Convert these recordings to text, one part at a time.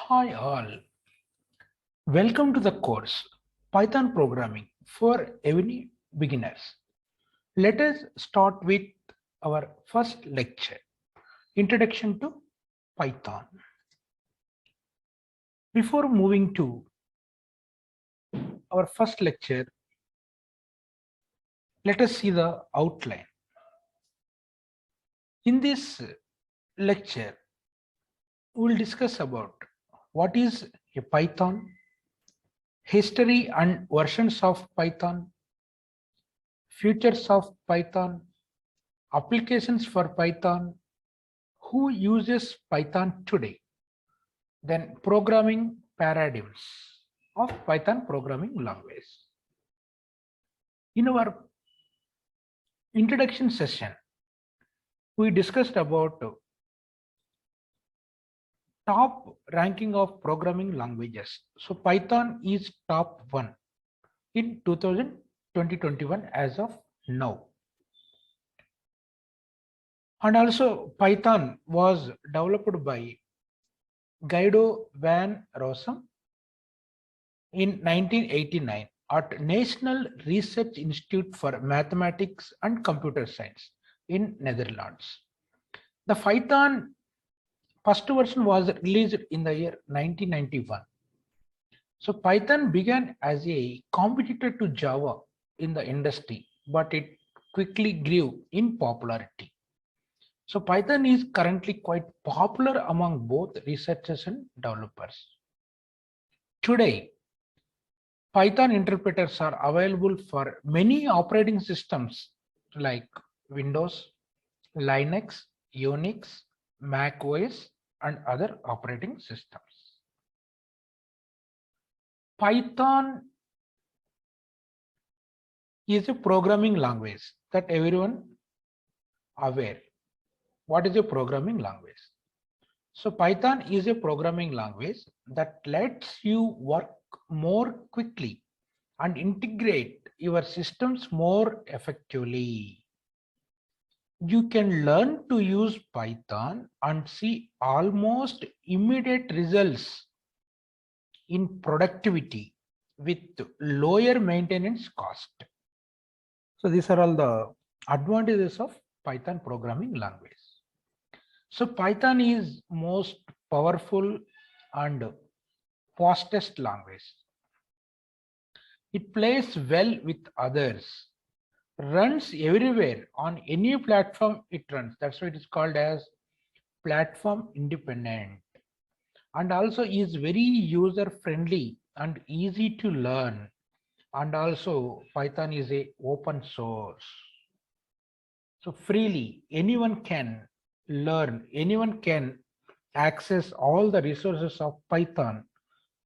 Hi all, welcome to the course Python Programming for any beginners. Let us start with our first lecture, Introduction to Python. Before moving to our first lecture, let us see the outline. In this lecture, we will discuss about what is a Python, history and versions of Python, futures of Python, applications for Python, who uses Python today, then programming paradigms of Python programming language. In our introduction session, we discussed about top ranking of programming languages. So Python is top 1 in 2021 as of now. And also Python was developed by Guido van Rossum in 1989 at National Research Institute for Mathematics and Computer Science in Netherlands. The Python first version was released in the year 1991. So Python began as a competitor to Java in the industry, but it quickly grew in popularity. So Python is currently quite popular among both researchers and developers. Today, Python interpreters are available for many operating systems like Windows, Linux, Unix, Mac OS, and other operating systems. Python is a programming language that everyone aware. What is a programming language? So Python is a programming language that lets you work more quickly and integrate your systems more effectively. You can learn to use Python and see almost immediate results in productivity with lower maintenance cost. So these are all the advantages of Python programming language. So Python is most powerful and fastest language. It plays well with others, runs everywhere on any platform it runs. That's why it is called as platform independent, and also is very user friendly and easy to learn. And also Python is a open source. So freely anyone can learn, anyone can access all the resources of Python.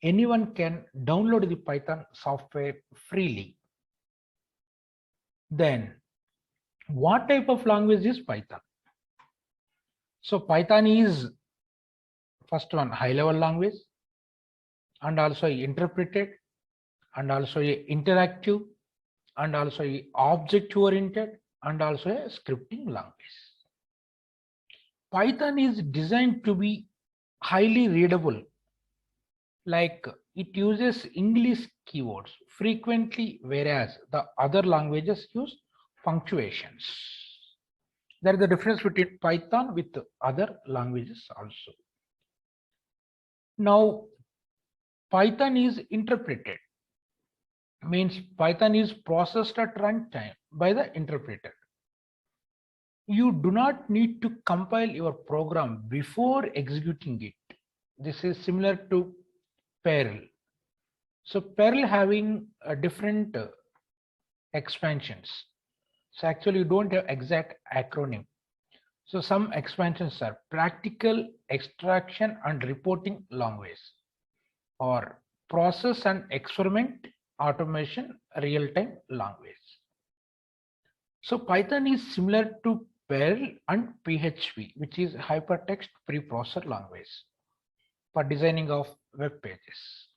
Anyone can download the Python software freely. Then what type of language is Python? So Python is first one high level language, and also interpreted, and also interactive, and also object oriented, and also a scripting language. Python is designed to be highly readable, like it uses English keywords frequently, whereas the other languages use punctuations. There is a difference between Python with other languages also. Now, Python is interpreted, means Python is processed at runtime by the interpreter. You do not need to compile your program before executing it. This is similar to Perl. So Perl having a different expansions. So actually you don't have exact acronym. So some expansions are practical extraction and reporting language, or process and experiment automation real-time language. So Python is similar to Perl and PHP, which is hypertext preprocessor language for designing of web pages.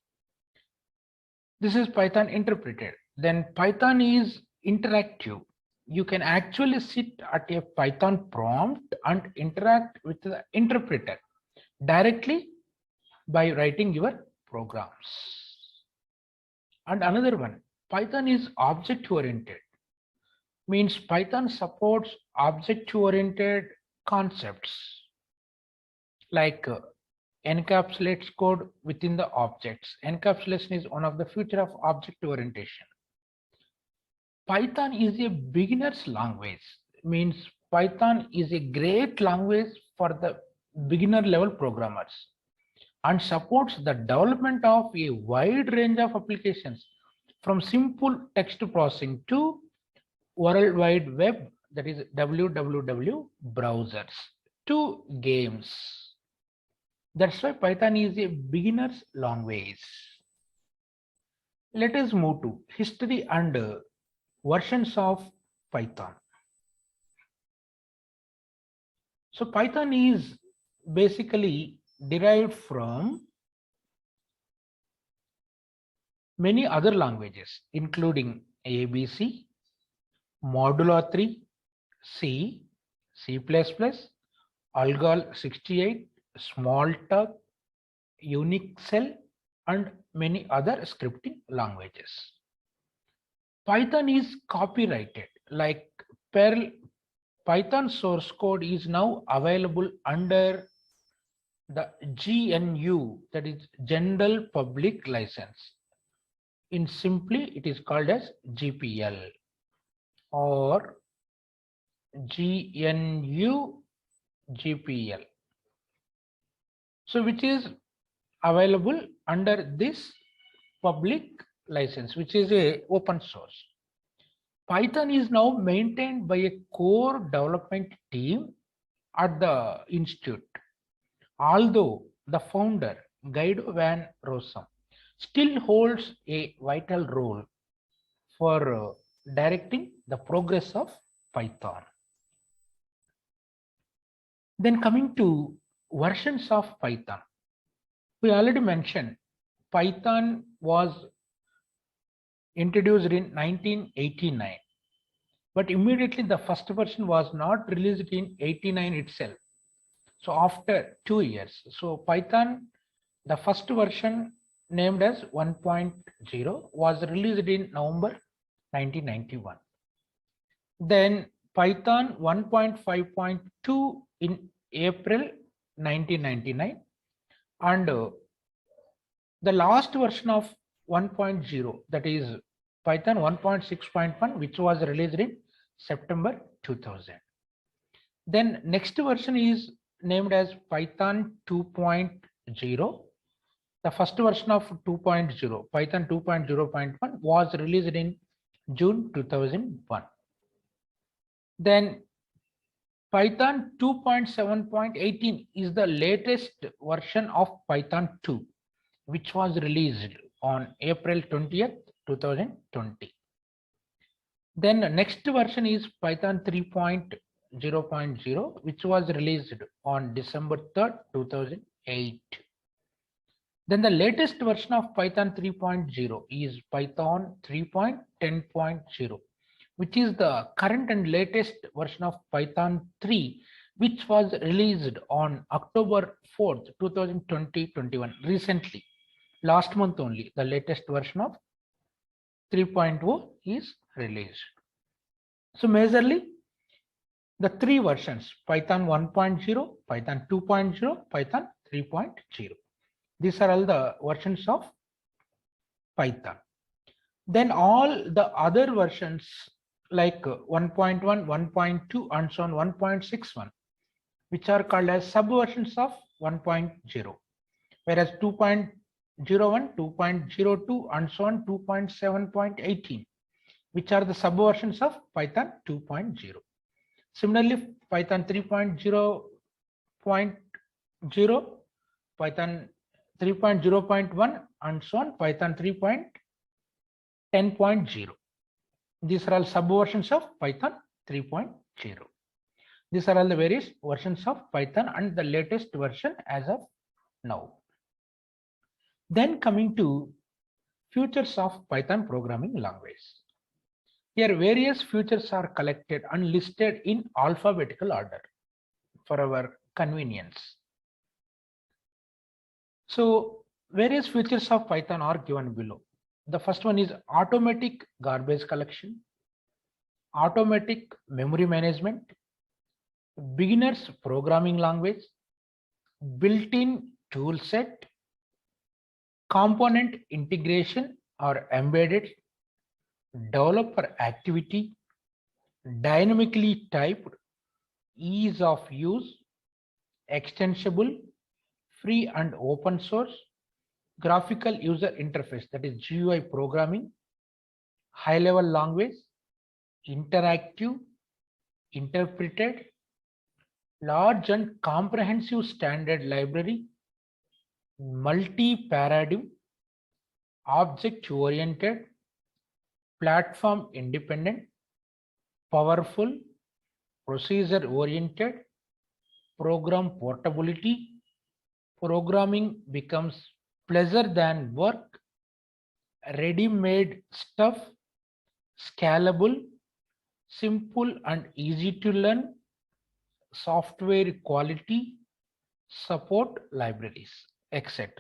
This is Python interpreted. Then Python is interactive. You can actually sit at a Python prompt and interact with the interpreter directly by writing your programs. And another one, Python is object oriented, means Python supports object oriented concepts like encapsulates code within the objects. Encapsulation is one of the future of object orientation. Python is a beginner's language, means Python is a great language for the beginner level programmers and supports the development of a wide range of applications from simple text processing to World Wide Web, that is www browsers, to games. That's why Python is a beginner's language. Let us move to history and versions of Python. So Python is basically derived from many other languages, including ABC, Modulo 3, C, C++, Algol 68, Smalltalk, Unixel, and many other scripting languages. Python is copyrighted, like Perl. Python source code is now available under the GNU, that is General Public License. In simply, it is called as GPL or GNU GPL. So which is available under this public license, which is a open source. Python is now maintained by a core development team at the institute, although the founder Guido van Rossum still holds a vital role for directing the progress of Python. Then coming to versions of Python, we already mentioned Python was introduced in 1989, but immediately the first version was not released in 89 itself. So after 2 years, so Python, the first version named as 1.0 was released in November 1991. Then Python 1.5.2 in April 1999, and the last version of 1.0, that is Python 1.6.1, which was released in September 2000. Then next version is named as Python 2.0. The first version of 2.0, Python 2.0.1, was released in June 2001. Then Python 2.7.18 is the latest version of Python 2, which was released on April 20th, 2020. Then next version is Python 3.0.0, which was released on December 3rd, 2008. Then the latest version of Python 3.0 is Python 3.10.0, which is the current and latest version of Python 3, which was released on October 4th, 2020-21, recently, last month only, the latest version of 3.0 is released. So majorly, the three versions, Python 1.0, Python 2.0, Python 3.0. These are all the versions of Python. Then all the other versions like 1.1, 1.2, and so on 1.61, which are called as subversions of 1.0, whereas 2.01, 2.02, and so on 2.7.18, which are the subversions of Python 2.0. Similarly, Python 3.0.0, Python 3.0.1, and so on, Python 3.10.0. These are all subversions of Python 3.0. These are all the various versions of Python and the latest version as of now. Then coming to features of Python programming language. Here various features are collected and listed in alphabetical order for our convenience. So various features of Python are given below. The first one is automatic garbage collection, automatic memory management, beginners programming language, built-in tool set, component integration or embedded, developer activity, dynamically typed, ease of use, extensible, free and open source, graphical user interface, that is GUI programming, high level language, interactive, interpreted, large and comprehensive standard library, multi-paradigm, object-oriented, platform independent, powerful, procedure-oriented, program portability, programming becomes pleasure than work, ready-made stuff, scalable, simple and easy to learn, software quality, support libraries, etc.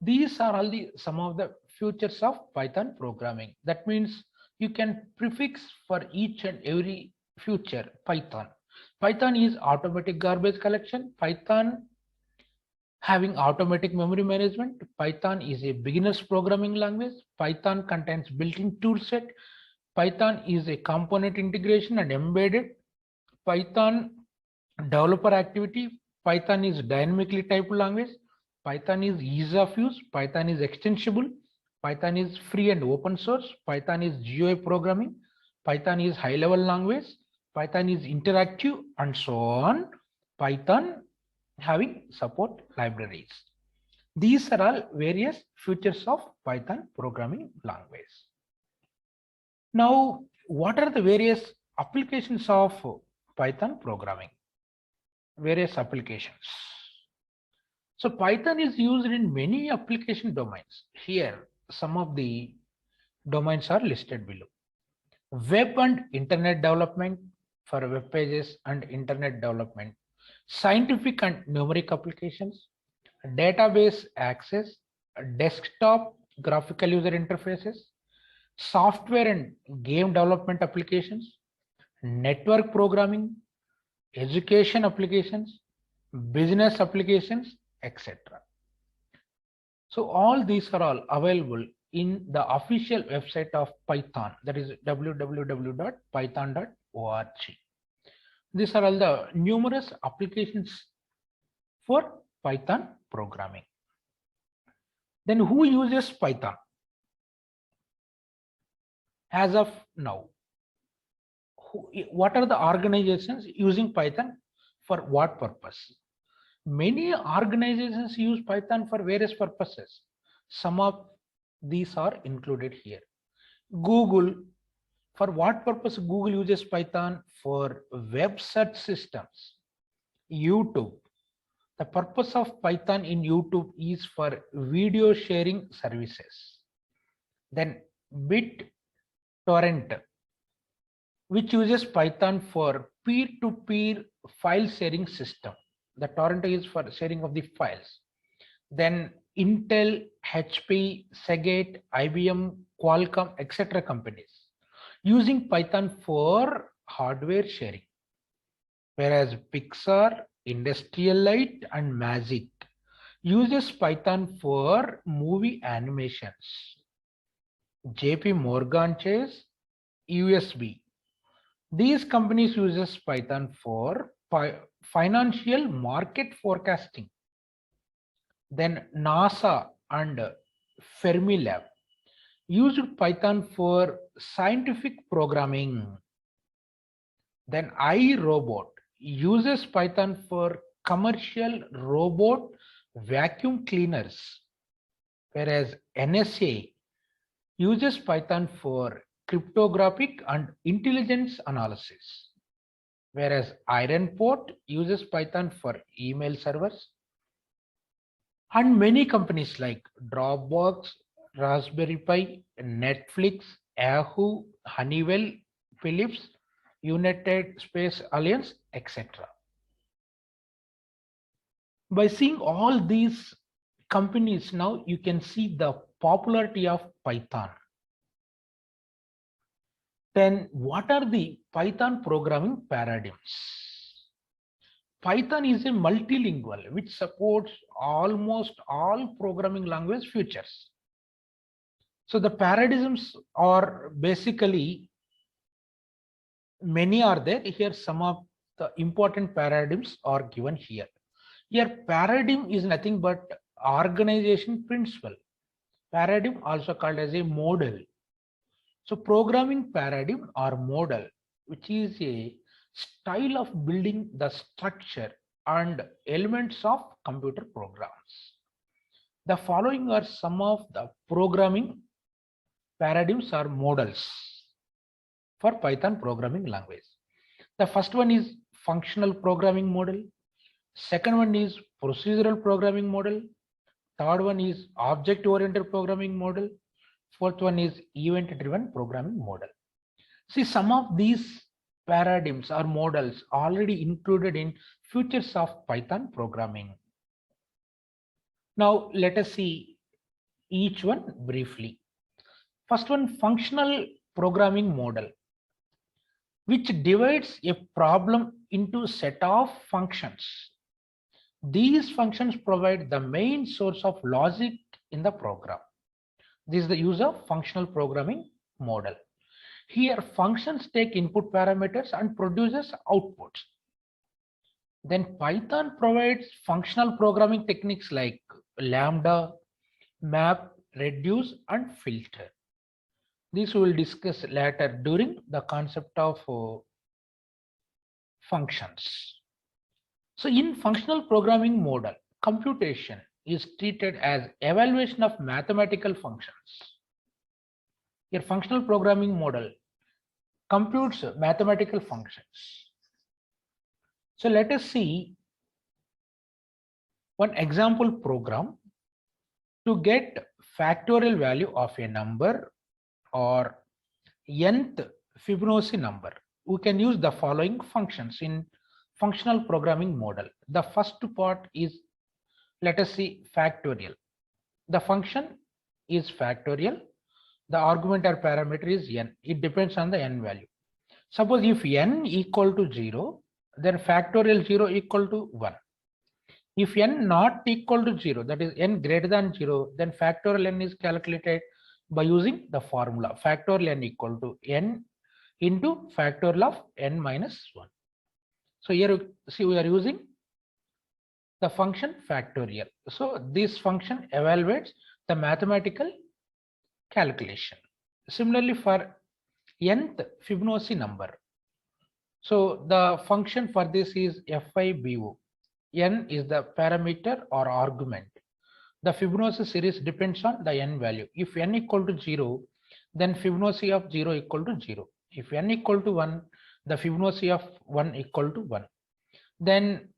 These are all the some of the features of Python programming. That means you can prefix for each and every feature Python. Python is automatic garbage collection. Python having automatic memory management. Python is a beginner's programming language. Python contains built-in toolset. Python is a component integration and embedded. Python developer activity. Python is dynamically typed language. Python is ease of use. Python is extensible. Python is free and open source. Python is GUI programming. Python is high level language. Python is interactive and so on. Python having support libraries. These are all various features of Python programming language. Now, what are the various applications of Python programming? Various applications. So Python is used in many application domains. Here, some of the domains are listed below. Web and internet development for web pages and internet development. Scientific and numeric applications. Database access. Desktop graphical user interfaces. Software and game development applications. Network programming. Education applications. Business applications, etc. So all these are all available in the official website of Python, that is www.python.org. These are all the numerous applications for Python programming. Then who uses Python? As of now, what are the organizations using Python for what purpose? Many organizations use Python for various purposes. Some of these are included here. Google, for what purpose Google uses Python? For web search systems. YouTube, the purpose of Python in YouTube is for video sharing services. Then BitTorrent, which uses Python for peer-to-peer file sharing system. The torrent is for sharing of the files. Then Intel, HP, Seagate, IBM, Qualcomm, etc. companies using Python for hardware sharing. Whereas Pixar, Industrial Light and Magic uses Python for movie animations. JP Morgan Chase, USB. These companies uses Python for financial market forecasting. Then NASA and Fermilab used Python for scientific programming. Then iRobot uses Python for commercial robot vacuum cleaners, whereas NSA uses Python for cryptographic and intelligence analysis, whereas Ironport uses Python for email servers. And many companies like Dropbox, Raspberry Pi, Netflix, Yahoo, Honeywell, Philips, United Space Alliance, etc. By seeing all these companies, now you can see the popularity of Python. Then what are the Python programming paradigms? Python is a multilingual which supports almost all programming language features. So the paradigms are basically many are there. Here some of the important paradigms are given here. Here paradigm is nothing but organization principle. Paradigm also called as a model. So programming paradigm or model, which is a style of building the structure and elements of computer programs. The following are some of the programming paradigms or models for Python programming language. The first one is functional programming model. Second one is procedural programming model. Third one is object-oriented programming model. Fourth one is event-driven programming model. See, some of these paradigms or models already included in features of Python programming. Now let us see each one briefly. First one, functional programming model, which divides a problem into a set of functions. These functions provide the main source of logic in the program. This is the use of functional programming model. Here functions take input parameters and produces outputs. Then Python provides functional programming techniques like lambda, map, reduce, and filter. This we will discuss later during the concept of functions. So in functional programming model, computation is treated as evaluation of mathematical functions. Your functional programming model computes mathematical functions. So let us see one example program to get factorial value of a number or nth Fibonacci number. We can use the following functions in functional programming model. The first part is, let us see, factorial. The function is factorial. The argument or parameter is n. It depends on the n value. Suppose if n equal to 0, then factorial 0 equal to 1. If n not equal to 0, that is n greater than 0, then factorial n is calculated by using the formula factorial n equal to n into factorial of n minus 1. So here you see we are using the function factorial. So this function evaluates the mathematical calculation. Similarly for nth Fibonacci number. So the function for this is FIBO. N is the parameter or argument. The Fibonacci series depends on the n value. If n equal to 0, then Fibonacci of 0 equal to 0. If n equal to 1, the Fibonacci of 1 equal to 1. Then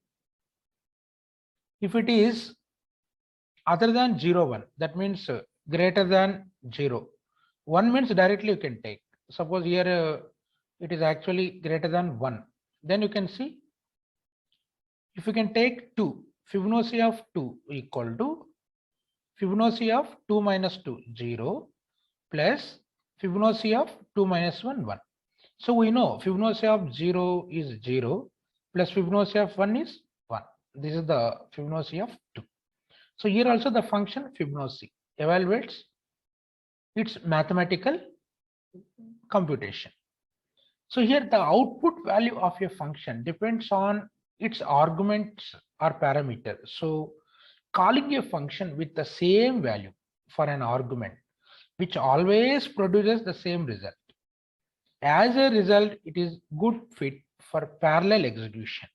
if it is other than 0, 1, that means greater than 0. 1 means directly you can take. Suppose here it is actually greater than 1. Then you can see if you can take 2, Fibonacci of 2 equal to Fibonacci of 2 minus 2, 0, plus Fibonacci of 2 minus 1, 1. So we know Fibonacci of 0 is 0, plus Fibonacci of 1 is 1. This is the Fibonacci of 2. So here also the function Fibonacci evaluates its mathematical computation. So here the output value of a function depends on its arguments or parameter. So calling a function with the same value for an argument, which always produces the same result. As a result, it is good fit for parallel execution.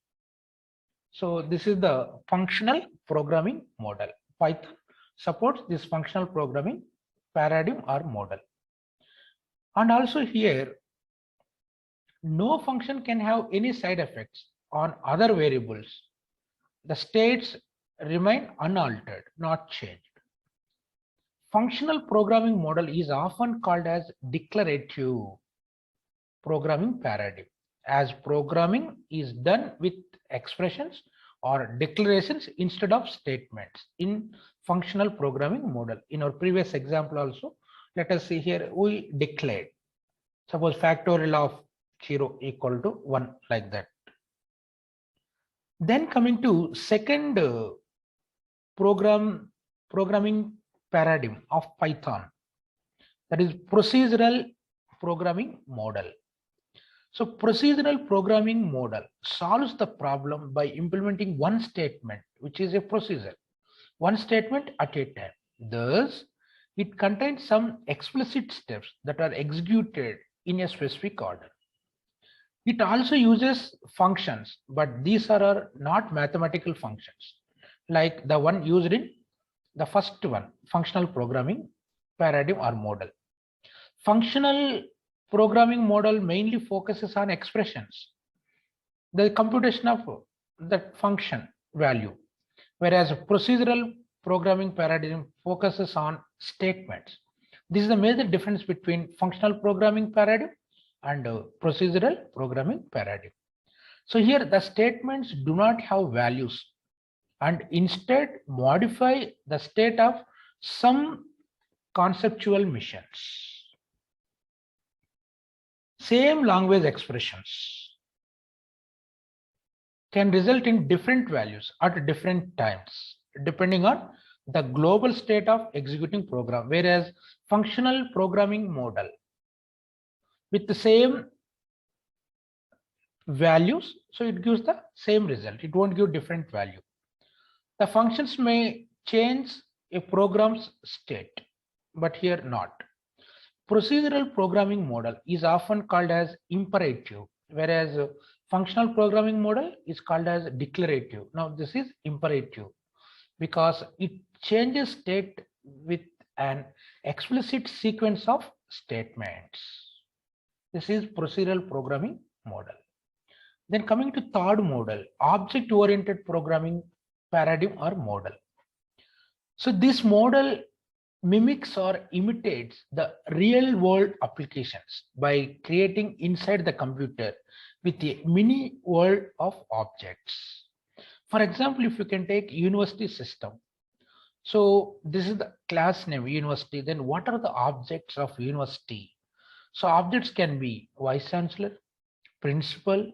So this is the functional programming model. Python supports this functional programming paradigm or model. And also here, no function can have any side effects on other variables. The states remain unaltered, not changed. Functional programming model is often called as declarative programming paradigm, as programming is done with expressions or declarations instead of statements. In functional programming model. In our previous example also, let us see here, we declared, suppose factorial of 0 equal to 1, like that. Then coming to second programming paradigm of Python, that is procedural programming model. So procedural programming model solves the problem by implementing one statement, which is a procedure, one statement at a time. Thus, it contains some explicit steps that are executed in a specific order. It also uses functions, but these are not mathematical functions, like the one used in the first one, functional programming paradigm or model. Functional programming model mainly focuses on expressions, the computation of that function value, whereas procedural programming paradigm focuses on statements. This is the major difference between functional programming paradigm and procedural programming paradigm. So here the statements do not have values and instead modify the state of some conceptual missions. Same language expressions can result in different values at different times, depending on the global state of executing program, whereas functional programming model with the same values, so it gives the same result. It won't give different value. The functions may change a program's state, but here not. Procedural programming model is often called as imperative, whereas functional programming model is called as declarative. Now this is imperative because it changes state with an explicit sequence of statements. This is procedural programming model. Then coming to third model, object-oriented programming paradigm or model. So this model mimics or imitates the real world applications by creating inside the computer with a mini world of objects. For example, if you can take university system. So this is the class name university. Then what are the objects of university? So objects can be vice chancellor, principal,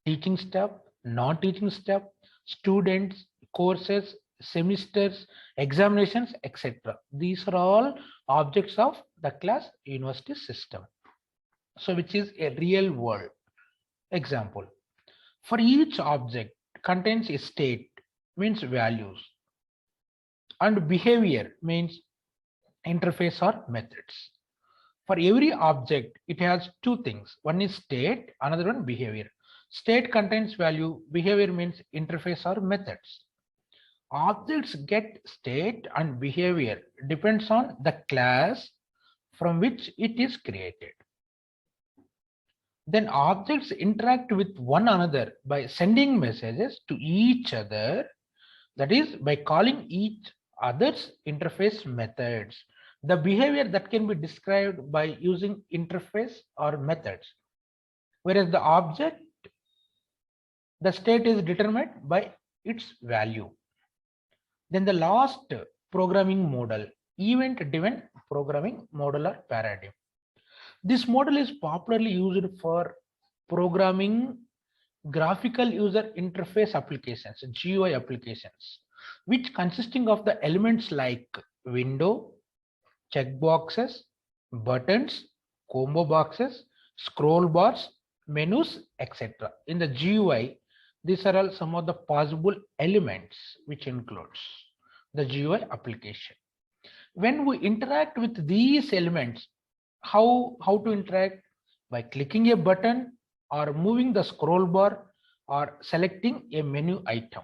teaching staff, non-teaching staff, students, courses, semesters, examinations, etc. These are all objects of the class university system. So which is a real world example. For each object contains a state, means values, and behavior means interface or methods. For every object, it has two things. One is state, another one behavior. State contains value, behavior means interface or methods. Objects get state and behavior depends on the class from which it is created. Then objects interact with one another by sending messages to each other, that is by calling each other's interface methods. The behavior that can be described by using interface or methods, whereas the object, the state is determined by its value. Then the last programming model, event-driven programming model or paradigm. This model is popularly used for programming graphical user interface applications, GUI applications, which consisting of the elements like window, checkboxes, buttons, combo boxes, scroll bars, menus, etc. In the GUI, these are all some of the possible elements which includes the GUI application. When we interact with these elements, how to interact? By clicking a button or moving the scroll bar or selecting a menu item.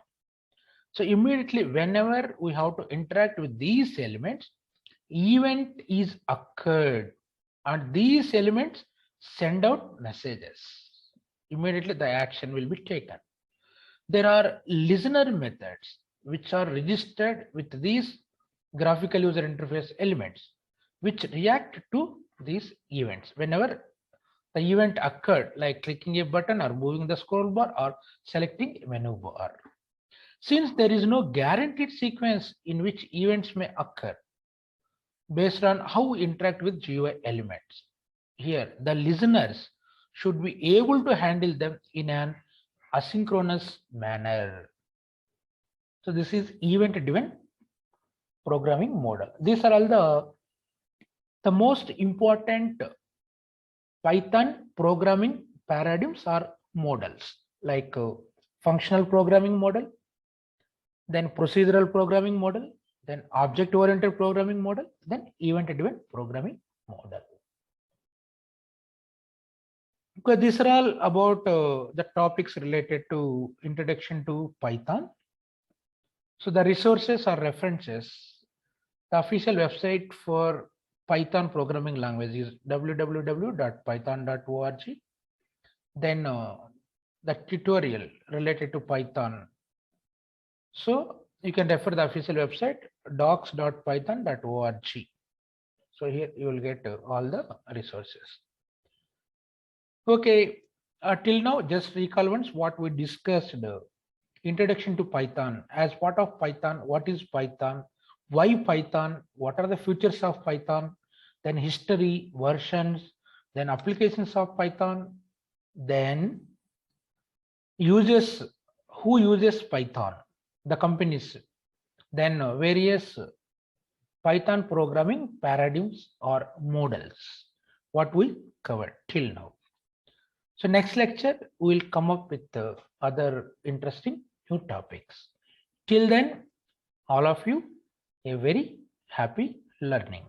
So immediately whenever we have to interact with these elements, event is occurred and these elements send out messages. Immediately the action will be taken. There are listener methods which are registered with these graphical user interface elements which react to these events whenever the event occurred, like clicking a button or moving the scroll bar or selecting a menu bar. Since there is no guaranteed sequence in which events may occur based on how we interact with GUI elements. Here, the listeners should be able to handle them in an asynchronous manner. So this is event-driven programming model. These are all the most important Python programming paradigms or models, like functional programming model, then procedural programming model, then object-oriented programming model, then event-driven programming model. Okay, these are all about the topics related to introduction to Python. So the resources or references, the official website for Python programming language is www.python.org. Then the tutorial related to Python. So you can refer the official website docs.python.org. So here you will get all the resources. Okay, till now just recall once what we discussed. Introduction to Python. As part of Python, what is Python? Why Python? What are the features of Python? Then history, versions, then applications of Python, then users, who uses Python, the companies, then various Python programming paradigms or models, what we covered till now. So next lecture, we'll come up with other interesting new topics. Till then, all of you, a very happy learning.